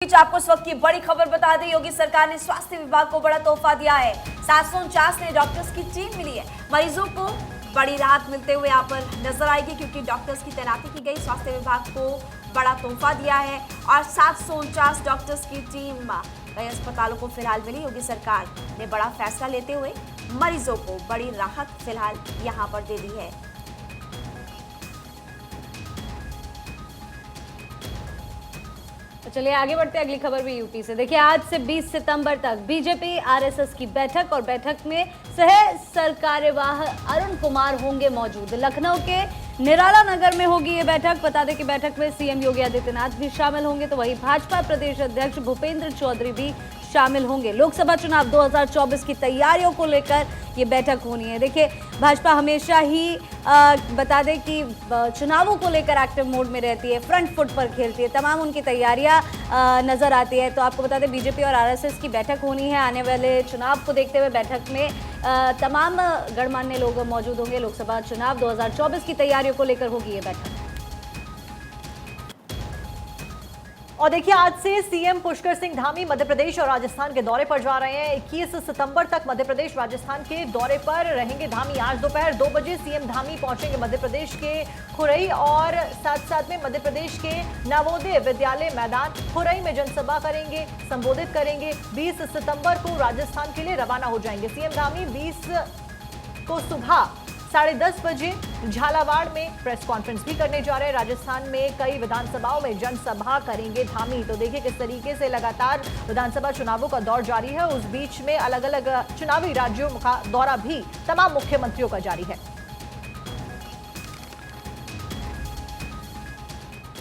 बीच आपको इस वक्त की बड़ी खबर बता दें, योगी सरकार ने स्वास्थ्य विभाग को बड़ा तोहफा दिया है। 749 ने डॉक्टर्स की टीम मिली है। मरीजों को बड़ी राहत मिलते हुए यहाँ पर नजर आएगी क्योंकि डॉक्टर्स की तैनाती की गई। स्वास्थ्य विभाग को बड़ा तोहफा दिया है और 749 डॉक्टर्स की टीम कई अस्पतालों को फिलहाल मिली। योगी सरकार ने बड़ा फैसला लेते हुए मरीजों को बड़ी राहत फिलहाल यहाँ पर दे दी है। तो चलिए आगे बढ़ते हैं, अगली खबर भी यूपी से। देखिए, आज से 20 सितंबर तक बीजेपी आरएसएस की बैठक और बैठक में सह सरकार्यवाह अरुण कुमार होंगे मौजूद। लखनऊ के निराला नगर में होगी ये बैठक। बता दें कि बैठक में सीएम योगी आदित्यनाथ भी शामिल होंगे, तो वहीं भाजपा प्रदेश अध्यक्ष भूपेंद्र चौधरी भी शामिल होंगे। लोकसभा चुनाव 2024 की तैयारियों को लेकर ये बैठक होनी है। देखिए, भाजपा हमेशा ही बता दें कि चुनावों को लेकर एक्टिव मोड में रहती है, फ्रंट फुट पर खेलती है, तमाम उनकी तैयारियां नजर आती है। तो आपको बता दें, बीजेपी और आरएसएस की बैठक होनी है। आने वाले चुनाव को देखते हुए बैठक में तमाम गणमान्य लोग मौजूद होंगे। लोकसभा चुनाव 2024 की तैयारियों को लेकर होगी ये बैठक। और देखिए, आज से सीएम पुष्कर सिंह धामी मध्य प्रदेश और राजस्थान के दौरे पर जा रहे हैं। 21 सितंबर तक मध्य प्रदेश राजस्थान के दौरे पर रहेंगे धामी। आज दोपहर 2 बजे सीएम धामी पहुंचेंगे मध्य प्रदेश के खुरई और साथ साथ में मध्य प्रदेश के नवोदय विद्यालय मैदान खुरई में जनसभा करेंगे, संबोधित करेंगे। 20 सितंबर को राजस्थान के लिए रवाना हो जाएंगे। सीएम धामी 20 को सुबह 10:30 बजे झालावाड़ में प्रेस कॉन्फ्रेंस भी करने जा रहे हैं। राजस्थान में कई विधानसभाओं में जनसभा करेंगे धामी। तो देखिए किस तरीके से लगातार विधानसभा चुनावों का दौर जारी है। उस बीच में अलग अलग चुनावी राज्यों का दौरा भी तमाम मुख्यमंत्रियों का जारी है।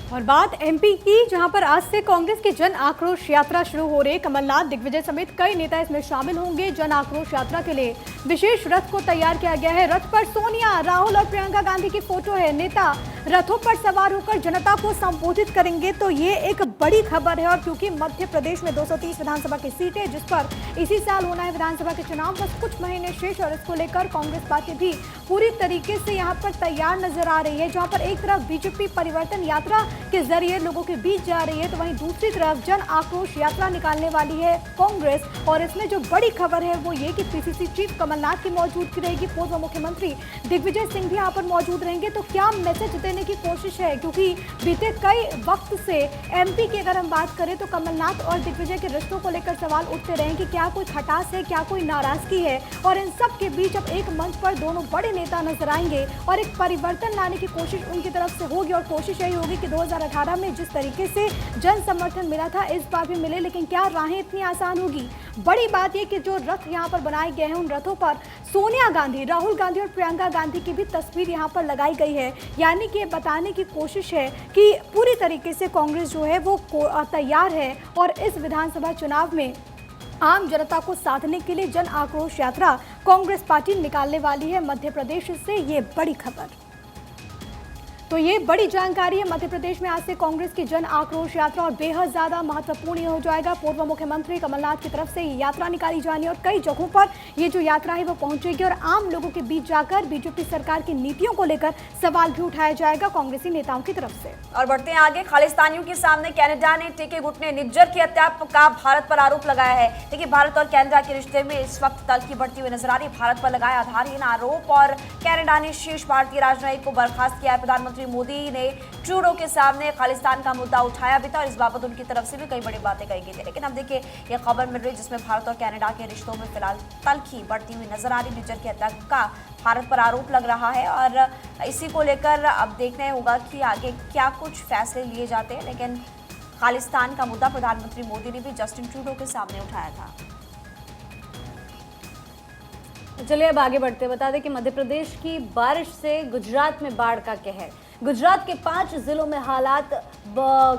और बात एमपी की, जहां पर आज से कांग्रेस की जन आक्रोश यात्रा शुरू हो रही है। कमलनाथ, दिग्विजय समेत कई नेता इसमें शामिल होंगे। जन आक्रोश यात्रा के लिए विशेष रथ को तैयार किया गया है। रथ पर सोनिया, राहुल और प्रियंका गांधी की फोटो है। नेता रथों पर सवार होकर जनता को संबोधित करेंगे। तो ये एक बड़ी खबर है। और क्योंकि मध्य प्रदेश में 230 विधानसभा की सीटें, जिस पर इसी साल होना है विधानसभा के चुनाव, बस कुछ महीने शेष, और इसको लेकर कांग्रेस पार्टी भी पूरी तरीके से यहाँ पर तैयार नजर आ रही है। जहाँ पर एक तरफ बीजेपी परिवर्तन यात्रा के जरिए लोगों के बीच जा रही है, तो वहीं दूसरी तरफ जन आक्रोश यात्रा निकालने वाली है कांग्रेस। और इसमें जो बड़ी खबर है वो ये कि पीसीसी चीफ कमलनाथ की मौजूदगी रहेगी। पूर्व मुख्यमंत्री दिग्विजय सिंह भी यहाँ पर मौजूद रहेंगे। तो क्या मैसेज देने की कोशिश है, क्योंकि बीते कई वक्त से एमपी की अगर हम बात करें तो कमलनाथ और दिग्विजय के रिश्तों को लेकर सवाल उठते रहे कि क्या कोई खटास है, क्या कोई नाराजगी है। और इन सब के बीच अब एक मंच पर दोनों बड़े नेता नजर आएंगे और एक परिवर्तन लाने की कोशिश उनकी तरफ से होगी। और कोशिश यही होगी कि 2018 में जिस तरीके से जन समर्थन मिला था, इस बार भी मिले। लेकिन क्या राहें इतनी आसान होगी? बड़ी बात यह कि जो रथ यहाँ पर बनाए गए हैं, उन रथों पर सोनिया गांधी, राहुल गांधी और प्रियंका गांधी की भी तस्वीर यहाँ पर लगाई गई है। यानी कि ये बताने की कोशिश है कि पूरी तरीके से कांग्रेस जो है वो तैयार है और इस विधानसभा चुनाव में आम जनता को साधने के लिए जन आक्रोश यात्रा कांग्रेस पार्टी निकालने वाली है मध्य प्रदेश से। ये बड़ी खबर, तो ये बड़ी जानकारी है। मध्य प्रदेश में आज से कांग्रेस की जन आक्रोश यात्रा और बेहद ज्यादा महत्वपूर्ण हो जाएगा। पूर्व मुख्यमंत्री कमलनाथ की तरफ से ये यात्रा निकाली जानी है और कई जगहों पर ये जो यात्रा है वो पहुंचेगी और आम लोगों के बीच जाकर बीजेपी सरकार की नीतियों को लेकर सवाल भी उठाया जाएगा कांग्रेसी नेताओं की तरफ से। और बढ़ते हैं आगे, खालिस्तानियों के सामने कनाडा ने टेके घुटने। निज्जर की हत्या का भारत पर आरोप लगाया है। देखिए, भारत और कनाडा के रिश्ते में इस वक्त तल्खी बढ़ती हुई नजर आ रही है। भारत पर लगाया आधारहीन आरोप और कनाडा ने शीर्ष भारतीय राजनयिक को बर्खास्त किया है। प्रधानमंत्री मोदी ने ट्रूडो के सामने खालिस्तान का मुद्दा उठाया भी था और इस बाबत उनकी तरफ से भी कई बड़ी बातें कही गई थी। लेकिन अब देखिए, ये खबर मिल रही है जिसमें भारत और कनाडा के रिश्तों में फिलहाल तल्खी बढ़ती हुई नजर आ रही। निज्जर की हत्या का भारत पर आरोप लग रहा है और इसी को लेकर अब देखना होगा कि आगे क्या कुछ फैसले लिए जाते हैं। लेकिन खालिस्तान का मुद्दा प्रधानमंत्री मोदी ने भी जस्टिन ट्रूडो के सामने उठाया था। चलिए अब आगे बढ़ते, बता दें कि मध्य प्रदेश की बारिश से गुजरात में बाढ़ का कहर। गुजरात के 5 जिलों में हालात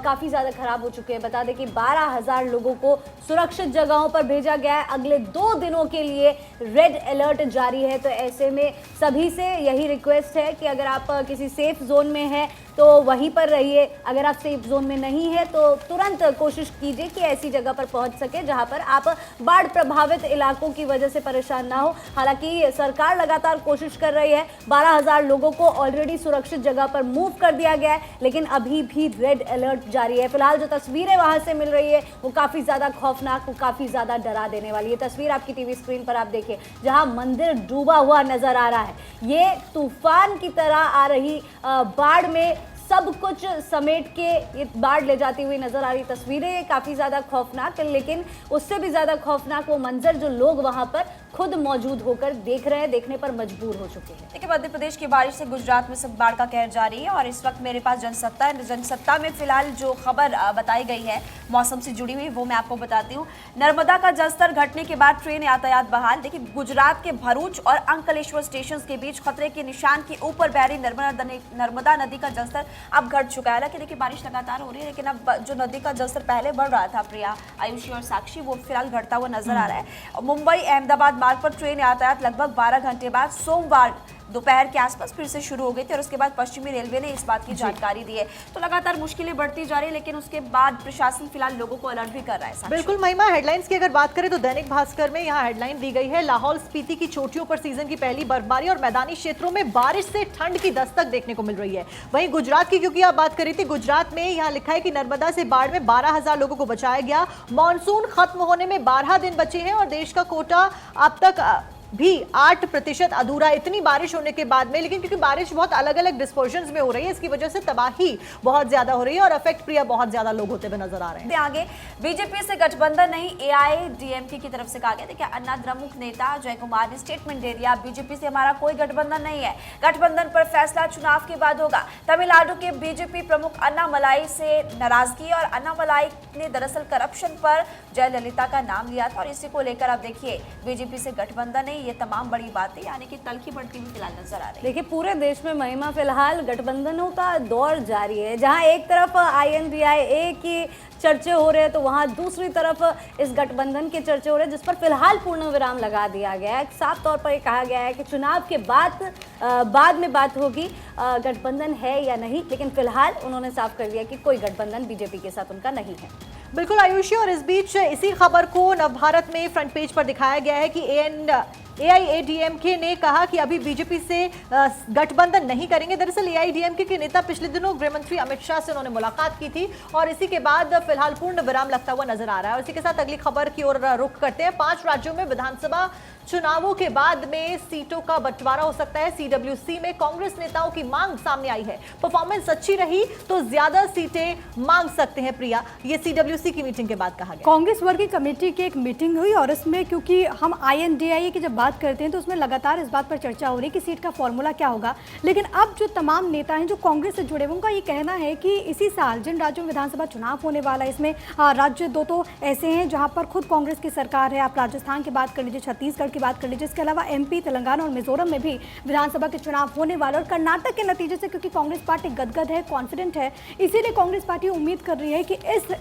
काफ़ी ज़्यादा खराब हो चुके हैं। बता दें कि 12,000 लोगों को सुरक्षित जगहों पर भेजा गया है। अगले 2 दिनों के लिए रेड अलर्ट जारी है। तो ऐसे में सभी से यही रिक्वेस्ट है कि अगर आप किसी सेफ जोन में हैं तो वहीं पर रहिए। अगर आप सेफ जोन में नहीं है तो तुरंत कोशिश कीजिए कि ऐसी जगह पर पहुंच सके जहां पर आप बाढ़ प्रभावित इलाकों की वजह से परेशान ना हो। हालांकि सरकार लगातार कोशिश कर रही है, 12,000 लोगों को ऑलरेडी सुरक्षित जगह पर मूव कर दिया गया है, लेकिन अभी भी रेड अलर्ट जारी है। फिलहाल जो तस्वीरें वहां से मिल रही है वो काफी ज्यादा खौफनाक, वो काफी ज्यादा डरा देने वाली है। तस्वीर आपकी टीवी स्क्रीन पर आप देखिए, जहां मंदिर डूबा हुआ नजर आ रहा है। ये तूफान की तरह आ रही बाढ़ में सब कुछ समेट के ये बाढ़ ले जाती हुई नजर आ रही तस्वीरें काफ़ी ज़्यादा खौफनाक, लेकिन उससे भी ज़्यादा खौफनाक वो मंजर जो लोग वहाँ पर खुद मौजूद होकर देख रहे हैं, देखने पर मजबूर हो चुके हैं। देखिए, मध्य प्रदेश की बारिश से गुजरात में सब बाढ़ का कहर जारी है और इस वक्त मेरे पास जनसत्ता है। जनसत्ता में फिलहाल जो खबर बताई गई है मौसम से जुड़ी हुई वो मैं आपको बताती हूँ। नर्मदा का जलस्तर घटने के बाद ट्रेन यातायात बहाल। देखिए, गुजरात के भरूच और अंकलेश्वर स्टेशन के बीच खतरे के निशान के ऊपर बह रही नर्मदा नदी का जलस्तर अब घट चुका है। हालांकि देखिए, बारिश लगातार हो रही है, लेकिन अब जो नदी का जलस्तर पहले बढ़ रहा था, प्रिया, आयुषी और साक्षी, वो फिलहाल घटता हुआ नजर आ रहा है। मुंबई अहमदाबाद मार्ग पर ट्रेन यातायात लगभग 12 घंटे बाद सोमवार दोपहर के आसपास फिर से शुरू हो गई थी और उसके बाद पश्चिमी रेलवे ने इस बात की जानकारी दी है। तो लगातार मुश्किलें बढ़ती जा रही है, लेकिन उसके बाद प्रशासन फिलहाल लोगों को अलर्ट भी कर रहा है। बिल्कुल महिमा, हेडलाइंस की अगर बात करें तो दैनिक भास्कर में यहाँ हेडलाइन दी गई है, लाहौल स्पीति की चोटियों पर सीजन की पहली बर्फबारी और मैदानी क्षेत्रों में बारिश से ठंड की दस्तक देखने को मिल रही है। वहीं गुजरात की क्योंकि आप बात करी थी, गुजरात में यहाँ लिखा है कि नर्मदा से बाढ़ में 12,000 लोगों को बचाया गया। मॉनसून खत्म होने में 12 दिन बचे हैं और देश का कोटा अब तक भी 8% अधूरा। इतनी बारिश होने के बाद में, लेकिन क्योंकि बारिश बहुत अलग अलग डिस्पर्जन्स में हो रही है, इसकी वजह से तबाही बहुत ज्यादा हो रही है और अफेक्ट प्रिया बहुत ज्यादा लोग होते हुए नजर आ रहे हैं। आगे बीजेपी से गठबंधन नहीं, एआईएडीएमके की तरफ से कहा गया। देखिए, अन्ना द्रमुक नेता जय कुमार ने स्टेटमेंट दे दिया, बीजेपी से हमारा कोई गठबंधन नहीं है, गठबंधन पर फैसला चुनाव के बाद होगा। तमिलनाडु के बीजेपी प्रमुख अन्नामलाई से नाराजगी, और अन्नामलाई ने दरअसल करप्शन पर जयललिता का नाम लिया था और इसी को लेकर आप देखिए बीजेपी से गठबंधन नहीं, ये तमाम बड़ी बातें यानी कि तल्खी बढ़ती हुई फिलहाल नजर आ रही है। देखिए, पूरे देश में महिमा फिलहाल गठबंधनों का दौर जारी है। जहां एक तरफ INDIA की चर्चे हो रहे हैं तो वहां दूसरी तरफ इस गठबंधन के चर्चे हो रहे हैं, जिस पर फिलहाल पूर्ण विराम लगा दिया गया है। साफ तौर पर ये कहा गया है कि चुनाव के बाद में बात होगी गठबंधन है या नहीं, लेकिन फिलहाल उन्होंने साफ कर दिया कि कोई गठबंधन बीजेपी के साथ उनका नहीं है। बिल्कुल आयुषी, और इस बीच इसी खबर को नवभारत में फ्रंट पेज पर दिखाया गया है कि AIADMK ने कहा कि अभी बीजेपी से गठबंधन नहीं करेंगे। दरअसल AIADMK के नेता पिछले दिनों गृह मंत्री अमित शाह से उन्होंने मुलाकात की थी और इसी के बाद फिलहाल पूर्ण विराम लगता हुआ नजर आ रहा है। और इसी के साथ अगली खबर की ओर रुख करते हैं। 5 राज्यों में विधानसभा चुनावों के बाद में सीटों का बंटवारा हो सकता है। CWC में कांग्रेस नेताओं की मांग सामने आई है, परफॉर्मेंस अच्छी रही तो ज्यादा सीटें मांग सकते हैं। प्रिया, ये CWC की मीटिंग के बाद कहा गया। कांग्रेस वर्किंग कमेटी की एक मीटिंग हुई और इसमें क्योंकि हम INDIA की जब बात करते हैं तो उसमें लगातार इस बात पर चर्चा हो रही है कि सीट का फॉर्मूला क्या होगा। लेकिन अब जो तमाम नेता हैं जो कांग्रेस से जुड़े हुए, उनका ये कहना है कि इसी साल जिन राज्यों में विधानसभा चुनाव होने वाला है, इसमें राज्य 2 तो ऐसे हैं जहां पर खुद कांग्रेस की सरकार है। आप राजस्थान की बात कर लीजिए, छत्तीसगढ़ की बात कर लीजिए, इसके अलावा MP, तेलंगाना और मिजोरम में भी विधानसभा के चुनाव होने वाले। और कर्नाटक के नतीजे से क्योंकि कांग्रेस पार्टी गदगद है, कॉन्फिडेंट है, इसीलिए कांग्रेस पार्टी उम्मीद कर रही है कि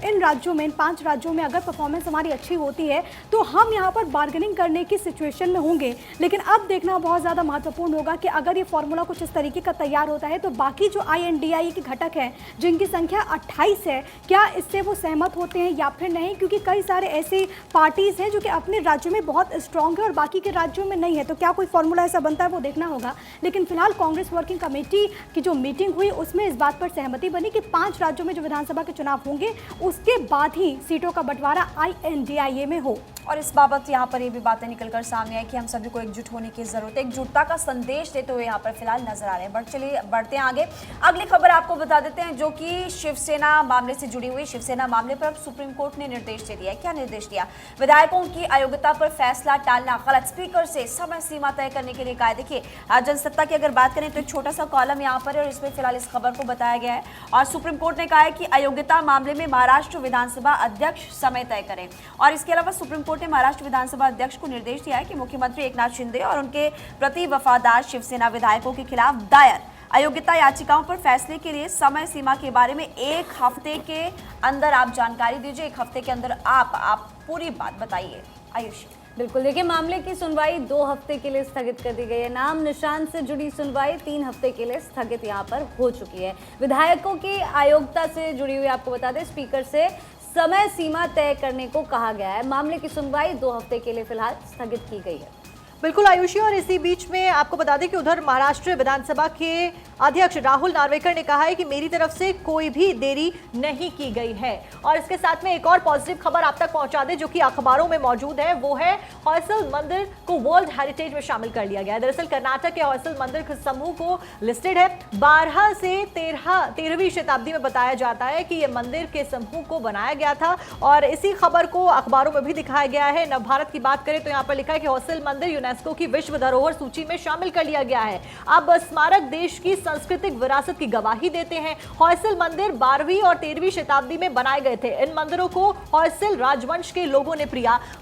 इन राज्यों में, इन 5 राज्यों में अगर परफॉर्मेंस हमारी अच्छी होती है तो हम यहाँ पर बार्गेनिंग करने की सिचुएशन में होंगे। लेकिन अब देखना बहुत ज़्यादा महत्वपूर्ण होगा कि अगर ये फॉर्मूला कुछ इस तरीके का तैयार होता है तो बाकी जो INDIA के घटक हैं जिनकी संख्या 28 है, क्या इससे वो सहमत होते हैं या फिर नहीं, क्योंकि कई सारे ऐसे पार्टीज हैं जो कि अपने राज्यों में बहुत स्ट्रांग है और बाकी के राज्यों में नहीं है। तो क्या कोई फॉर्मूला ऐसा बनता है, वो देखना होगा। लेकिन फिलहाल कांग्रेस वर्किंग कमेटी की जो मीटिंग हुई उसमें इस बात पर सहमति बनी कि 5 राज्यों में जो विधानसभा के चुनाव होंगे उसके बाद ही सीटों का बंटवारा INDIA में हो। और इस बाबत यहाँ पर ये भी बातें निकलकर सामने आई कि हम सभी को एकजुट होने की जरूरत है, एकजुटता का संदेश देते हुए यहाँ पर फिलहाल नजर आ रहे हैं। बट चलिए बढ़ते हैं आगे। अगली खबर आपको बता देते हैं जो कि शिवसेना मामले से जुड़ी हुई। शिवसेना मामले पर अब सुप्रीम कोर्ट ने निर्देश दे दिया है। क्या निर्देश दिया? विधायकों की अयोग्यता पर फैसला टालना गलत, स्पीकर से समय सीमा तय करने के लिए कहा है। देखिए, जनसत्ता की अगर बात करें तो एक छोटा सा कॉलम यहाँ पर है और इसमें फिलहाल इस खबर को बताया गया है। और सुप्रीम कोर्ट ने कहा है कि अयोग्यता मामले में महाराष्ट्र विधानसभा अध्यक्ष समय तय करें। और इसके अलावा सुप्रीम कोर्ट ने महाराष्ट्र विधानसभा अध्यक्ष को निर्देश दिया है कि मुख्यमंत्री एकनाथ शिंदे और उनके प्रति वफादार शिवसेना विधायकों के खिलाफ दायर अयोग्यता याचिकाओं पर फैसले के लिए समय सीमा के बारे में 1 हफ्ते के अंदर आप जानकारी दीजिए। 1 हफ्ते के अंदर आप पूरी बात बताइए। आयुषी, बिल्कुल, देखिए मामले की सुनवाई 2 हफ्ते के लिए स्थगित कर दी गई है। नाम निशान से जुड़ी सुनवाई 3 हफ्ते के लिए स्थगित यहाँ पर हो चुकी है। विधायकों की अयोग्यता से जुड़ी हुई आपको बता दें, स्पीकर से समय सीमा तय करने को कहा गया है। मामले की सुनवाई 2 हफ्ते के लिए फिलहाल स्थगित की गई है। बिल्कुल आयुषी, और इसी बीच में आपको बता दें कि उधर महाराष्ट्र विधानसभा के अध्यक्ष राहुल नार्वेकर ने कहा है कि मेरी तरफ से कोई भी देरी नहीं की गई है। और इसके साथ में एक और पॉजिटिव खबर आप तक पहुंचा दें जो कि अखबारों में मौजूद है, वो है हॉयसल मंदिर को वर्ल्ड हेरिटेज में शामिल कर लिया गया है। दरअसल कर्नाटक के हॉयसल मंदिर समूह को लिस्टेड है 12 से 13वीं शताब्दी में। बताया जाता है कि यह मंदिर के समूह को बनाया गया था और इसी खबर को अखबारों में भी दिखाया गया है। नवभारत की बात करें तो यहाँ पर लिखा है कि हॉयसल मंदिर यूनेस्को की विश्व धरोहर सूची में शामिल कर लिया गया है। अब स्मारक देश की सांस्कृतिक विरासत की गवाही देते हैं। हॉयसल मंदिर 12वीं और 13वीं शताब्दी में बनाए गए थे। इन मंदिरों को हॉयसल राजवंश के लोगों ने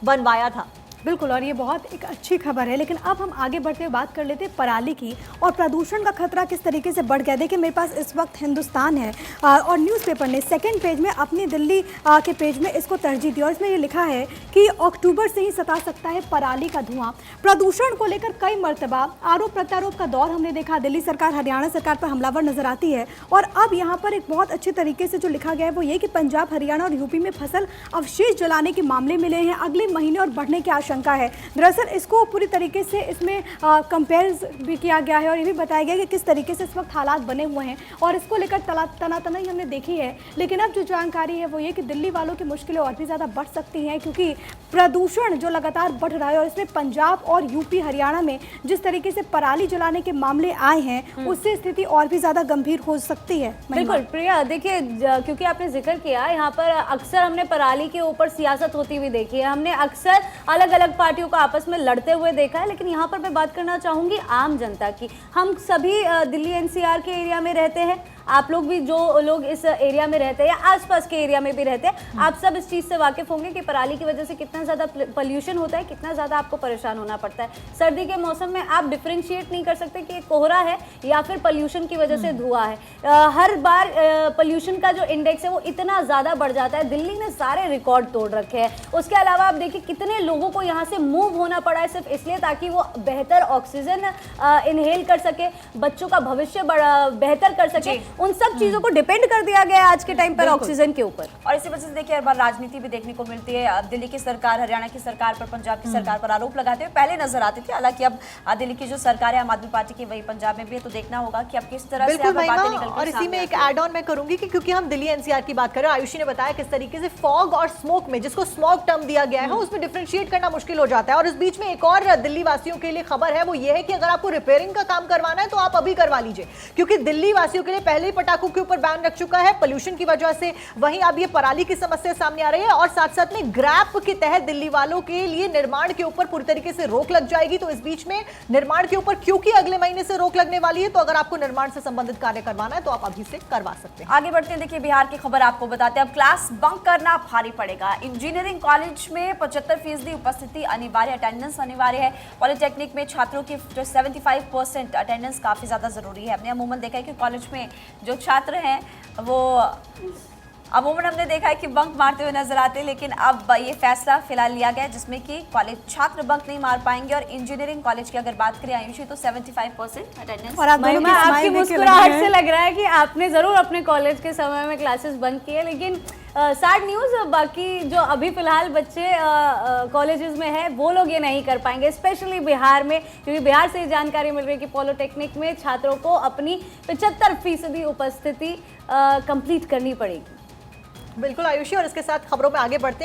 बनवाया था। बिल्कुल, और ये बहुत एक अच्छी खबर है। लेकिन अब हम आगे बढ़ते हुए बात कर लेते हैं पराली की और प्रदूषण का खतरा किस तरीके से बढ़ गया। देखिए मेरे पास इस वक्त हिंदुस्तान है और न्यूज़पेपर ने सेकंड पेज में अपनी दिल्ली के पेज में इसको तरजीह दी और इसमें ये लिखा है कि अक्टूबर से ही सता सकता है पराली का धुआं। प्रदूषण को लेकर कई मरतबा आरोप प्रत्यारोप का दौर हमने देखा। दिल्ली सरकार हरियाणा सरकार पर हमलावर नजर आती है और अब यहाँ पर एक बहुत अच्छे तरीके से जो लिखा गया है वो ये कि पंजाब, हरियाणा और यूपी में फसल अवशेष जलाने के मामले मिले हैं अगले महीने और बढ़ने की आशंका है। दरअसल इसको पूरी तरीके से इसमें कंपेयर भी किया गया है और ये भी बताया गया कि किस तरीके से इस वक्त हालात बने हुए हैं और इसको लेकर तनातनी हमने देखी है। लेकिन अब जो जानकारी है वो ये कि दिल्ली वालों की मुश्किलें और भी ज़्यादा बढ़ सकती हैं क्योंकि प्रदूषण जो लगातार बढ़ रहा है और इसमें पंजाब और यूपी, हरियाणा में जिस तरीके से पराली जलाने के मामले आए हैं उससे स्थिति और भी ज़्यादा गंभीर हो सकती है। बिल्कुल प्रिया, देखिए क्योंकि आपने जिक्र किया यहाँ पर अक्सर हमने पराली के ऊपर सियासत होती हुई देखी है। हमने अक्सर अलग अलग पार्टियों को आपस में लड़ते हुए देखा है, लेकिन यहाँ पर मैं बात करना चाहूंगी आम जनता की। हम सभी दिल्ली एनसीआर के एरिया में रहते हैं, आप लोग भी जो लोग इस एरिया में रहते हैं या आसपास के एरिया में भी रहते हैं, आप सब इस चीज़ से वाकिफ होंगे कि पराली की वजह से कितना ज़्यादा पोल्यूशन होता है, कितना ज़्यादा आपको परेशान होना पड़ता है। सर्दी के मौसम में आप डिफ्रेंशिएट नहीं कर सकते कि कोहरा है या फिर पोल्यूशन की वजह से धुआं है। हर बार पोल्यूशन का जो इंडेक्स है वो इतना ज़्यादा बढ़ जाता है। दिल्ली ने सारे रिकॉर्ड तोड़ रखे हैं। उसके अलावा आप देखिए कितने लोगों को यहाँ से मूव होना पड़ा है सिर्फ इसलिए ताकि वो बेहतर ऑक्सीजन इनहेल कर सके, बच्चों का भविष्य बेहतर कर सके। उन सब चीजों को डिपेंड कर दिया गया है आज के टाइम पर ऑक्सीजन के ऊपर। और इसी वजह से देखिए हर बार राजनीति भी देखने को मिलती है। दिल्ली की सरकार हरियाणा की सरकार पर, पंजाब की सरकार पर आरोप लगाते हुए पहले नजर आते थे। हालांकि अब दिल्ली की जो सरकार है आम आदमी पार्टी की, वही पंजाब में भी है, तो देखना होगा कि अब किस तरह से बातें निकल। और इसी में एक एड ऑन मैं करूंगी कि क्योंकि हम दिल्ली एनसीआर की बात कर रहे हैं, आयुषी ने बताया किस तरीके से फॉग और स्मोक में, जिसको स्मॉग टर्म दिया गया है, उसमें डिफरेंशिएट करना मुश्किल हो जाता है। और इस बीच में एक और दिल्ली वासियों के लिए खबर है, वो ये है कि अगर आपको रिपेयरिंग का काम करवाना है तो आप अभी करवा लीजिए, क्योंकि दिल्ली वासियों के लिए पहले ही पटाखों के ऊपर बैन रख चुका है पोल्यूशन की वजह से। वहीं अब ये पराली की समस्या सामने आ रही है और साथ साथ में ग्रैप के तहत दिल्ली वालों के लिए निर्माण के ऊपर पूरी तरीके से रोक लग जाएगी। तो इस बीच में निर्माण के ऊपर क्योंकि अगले महीने से रोक लगने वाली है, तो अगर आपको निर्माण से संबंधित कार्य करवाना है तो आप अभी से करवा सकते हैं। आगे बढ़ते हैं, देखिए बिहार की खबर आपको बताते हैं। अब क्लास बंक करना भारी पड़ेगा। इंजीनियरिंग कॉलेज में 75% उपस्थिति अनिवार्य, अटेंडेंस अनिवार्य है। पॉलिटेक्निक में छात्रों की 75% अटेंडेंस काफी ज्यादा जरूरी है। हमने अमूमन देखा है कि कॉलेज में जो छात्र हैं वो अमूमन हमने देखा है कि बंक मारते हुए नजर आते हैं, लेकिन अब ये फैसला फिलहाल लिया गया है जिसमें कि कॉलेज छात्र बंक नहीं मार पाएंगे। और इंजीनियरिंग कॉलेज की अगर बात करें आयुषी, तो 75% अटेंडेंस। और आप दोनों की आपकी स्माइल देख के मुस्कुराहट लग रहा से है। लग रहा है कि आपने जरूर अपने कॉलेज के समय में क्लासेस बंक किए, लेकिन सैड न्यूज़, बाकी जो अभी फिलहाल बच्चे कॉलेजेस में है वो लोग ये नहीं कर पाएंगे, स्पेशली बिहार में, क्योंकि बिहार से जानकारी मिल रही है कि पॉलिटेक्निक में छात्रों को अपनी 75% उपस्थिति कंप्लीट करनी पड़ेगी। बिल्कुल आयुषी, और इसके साथ खबरों में आगे बढ़ते हैं।